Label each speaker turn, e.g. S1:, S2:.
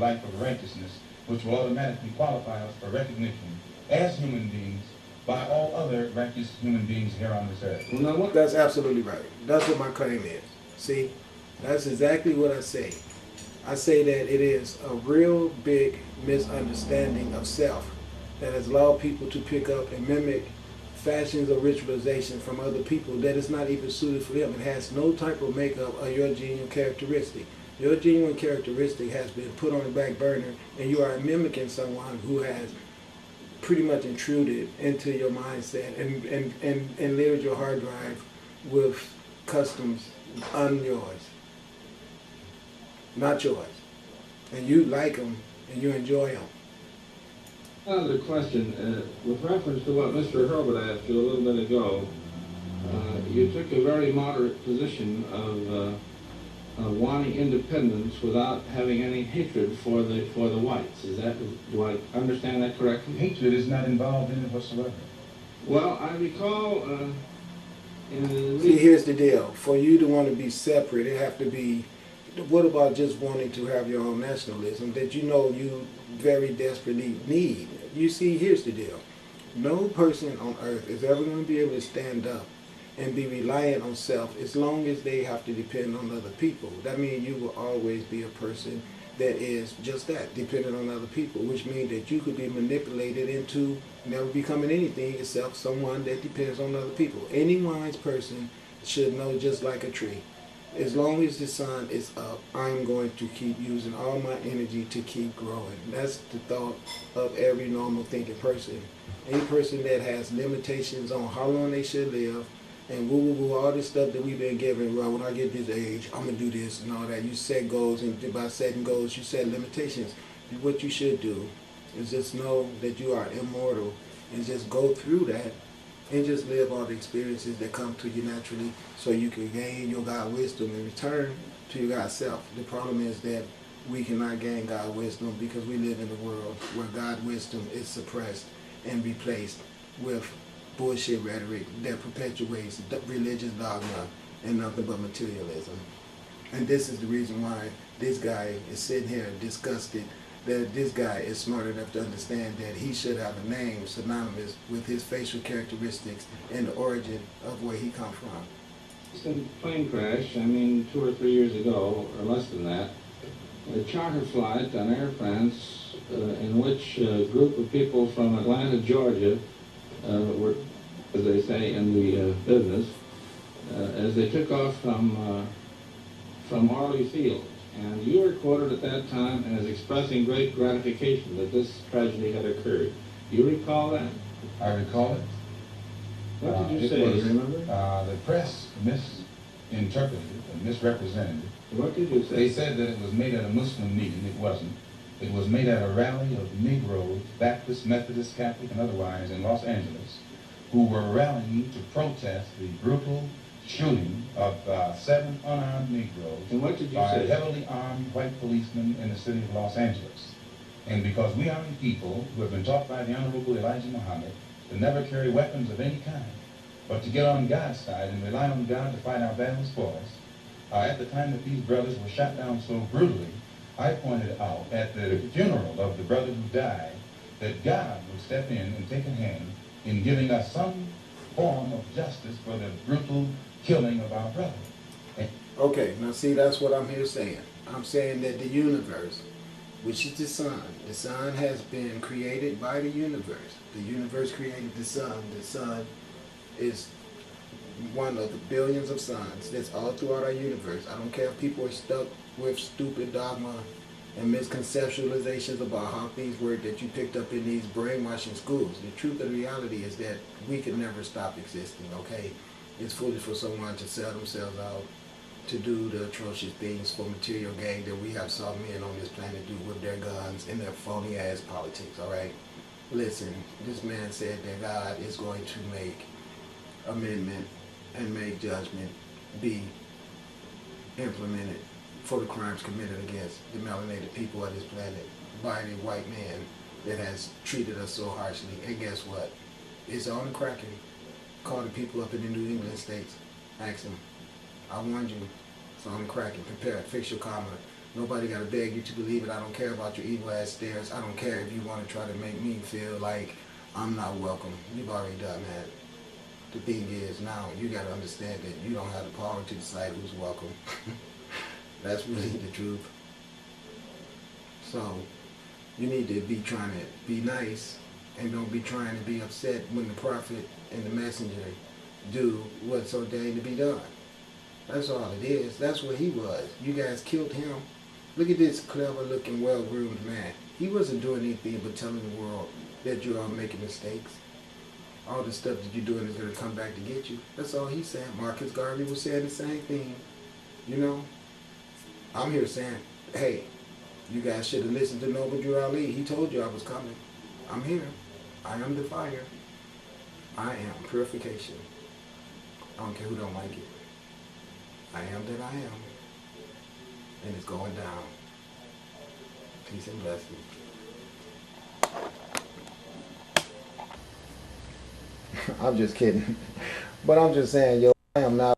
S1: life of righteousness, which will automatically qualify us for recognition as human beings by all other righteous human beings here on this earth.
S2: Well, now what?
S3: That's absolutely right. That's what my claim is. See, that's exactly what I say. I say that it is a real big misunderstanding of self that has allowed people to pick up and mimic fashions or ritualization from other people that is not even suited for them. It has no type of makeup of your genuine characteristic. Your genuine characteristic has been put on the back burner, and you are mimicking someone who has pretty much intruded into your mindset and layered your hard drive with customs on yours, not yours. And you like them and you enjoy them.
S2: Another question, with reference to what Mr. Herbert asked you a little bit ago, you took a very moderate position of wanting independence without having any hatred for the whites. Do I understand that correctly?
S1: Hatred is not involved in it whatsoever.
S2: Well, I recall
S3: See, here's the deal. For you to want to be separate, it have to be, what about just wanting to have your own nationalism that you know you very desperately need? You see, here's the deal. No person on earth is ever going to be able to stand up and be reliant on self as long as they have to depend on other people. That means you will always be a person that is just that, dependent on other people, which means that you could be manipulated into never becoming anything except someone that depends on other people. Any wise person should know, just like a tree, as long as the sun is up, I'm going to keep using all my energy to keep growing. That's the thought of every normal thinking person. Any person that has limitations on how long they should live, and woo, all this stuff that we've been given, well, when I get this age, I'm going to do this and all that. You set goals, and by setting goals, you set limitations. And what you should do is just know that you are immortal and just go through that and just live all the experiences that come to you naturally so you can gain your God wisdom and return to your God self. The problem is that we cannot gain God wisdom because we live in a world where God wisdom is suppressed and replaced with bullshit rhetoric that perpetuates religious dogma and nothing but materialism. And this is the reason why this guy is sitting here disgusted that this guy is smart enough to understand that he should have a name synonymous with his facial characteristics and the origin of where he comes from.
S2: It's a plane crash, 2 or 3 years ago, or less than that, a charter flight on Air France in which a group of people from Atlanta, Georgia, were, as they say in the business, as they took off from Orly Field. And you were quoted at that time as expressing great gratification that this tragedy had occurred. Do you recall that?
S1: I recall it.
S2: What did you say? Do you remember?
S1: The press misinterpreted it and misrepresented it.
S2: What did you say?
S1: They said that it was made at a Muslim meeting. It wasn't. It was made at a rally of Negroes, Baptist, Methodist, Catholic, and otherwise in Los Angeles, who were rallying to protest the brutal shooting of 7 unarmed Negroes
S2: And what did you
S1: by
S2: say?
S1: heavily armed white policemen in the city of Los Angeles. And because we are the people who have been taught by the Honorable Elijah Muhammad to never carry weapons of any kind, but to get on God's side and rely on God to fight our battles for us, at the time that these brothers were shot down so brutally, I pointed out at the funeral of the brother who died that God would step in and take a hand in giving us some form of justice for the brutal killing of our brother.
S3: Okay, now see, that's what I'm here saying. I'm saying that the universe, which is the sun has been created by the universe. The universe created the sun. The sun is one of the billions of suns that's all throughout our universe. I don't care if people are stuck with stupid dogma and misconceptualizations about how things work that you picked up in these brainwashing schools. The truth of the reality is that we can never stop existing, okay? It's foolish for someone to sell themselves out to do the atrocious things for material gain that we have saw men on this planet do with their guns and their phony ass politics, alright? Listen, this man said that God is going to make amendment and make judgment be implemented for the crimes committed against the melanated people of this planet by the white man that has treated us so harshly. And guess what? It's on the cracking. Call the people up in the New England states. Ask them. I warned you. It's on the cracking. Prepare. Fix your karma. Nobody got to beg you to believe it. I don't care about your evil ass stares. I don't care if you want to try to make me feel like I'm not welcome. You've already done that. The thing is, now you got to understand that you don't have the power to decide who's welcome. That's really the truth. So you need to be trying to be nice and don't be trying to be upset when the prophet and the messenger do what's ordained to be done. That's all it is. That's what he was. You guys killed him. Look at this clever looking, well-groomed man. He wasn't doing anything but telling the world that you are making mistakes. All the stuff that you're doing is going to come back to get you. That's all he's saying. Marcus Garvey was saying the same thing. You know? I'm here saying, hey, you guys should have listened to Noble Drew Ali. He told you I was coming. I'm here. I am the fire. I am purification. I don't care who don't like it. I am that I am. And it's going down. Peace and blessings. I'm just kidding. But I'm just saying, yo, I am not